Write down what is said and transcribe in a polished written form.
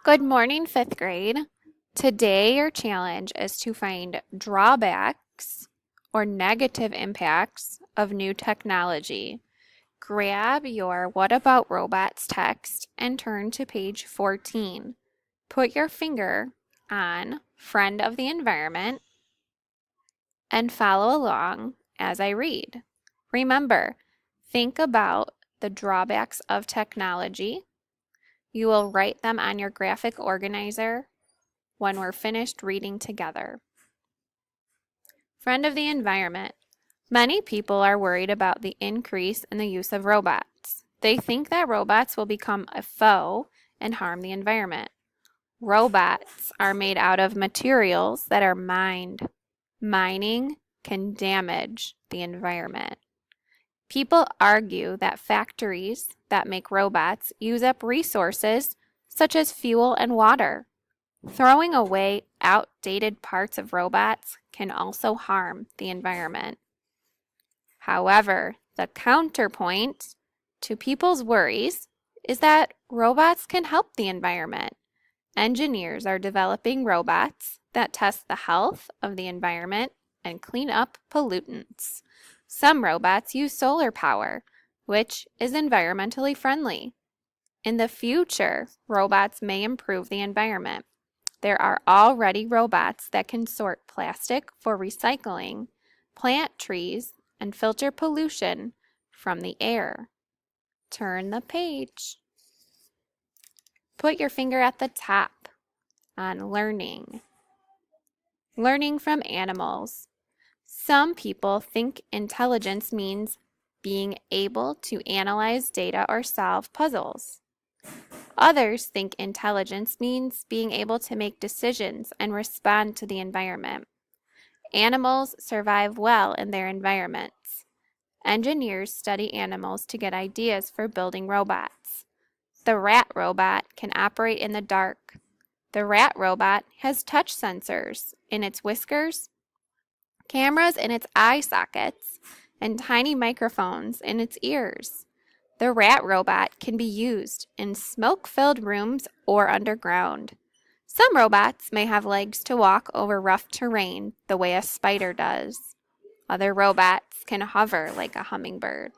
Good morning, fifth grade. Today, your challenge is to find drawbacks or negative impacts of new technology. Grab your What About Robots text and turn to page 14. Put your finger on Friend of the Environment and follow along as I read. Remember, think about the drawbacks of technology. You will write them on your graphic organizer when we're finished reading together. Friend of the environment. Many people are worried about the increase in the use of robots. They think that robots will become a foe and harm the environment. Robots are made out of materials that are mined. Mining can damage the environment. People argue that factories that make robots use up resources such as fuel and water. Throwing away outdated parts of robots can also harm the environment. However, the counterpoint to people's worries is that robots can help the environment. Engineers are developing robots that test the health of the environment and clean up pollutants. Some robots use solar power, which is environmentally friendly. In the future, robots may improve the environment. There are already robots that can sort plastic for recycling, plant trees, and filter pollution from the air. Turn the page. Put your finger at the top on learning. Learning from animals. Some people think intelligence means being able to analyze data or solve puzzles. Others think intelligence means being able to make decisions and respond to the environment. Animals survive well in their environments. Engineers study animals to get ideas for building robots. The rat robot can operate in the dark. The rat robot has touch sensors in its whiskers, cameras in its eye sockets, and tiny microphones in its ears. The rat robot can be used in smoke-filled rooms or underground. Some robots may have legs to walk over rough terrain the way a spider does. Other robots can hover like a hummingbird.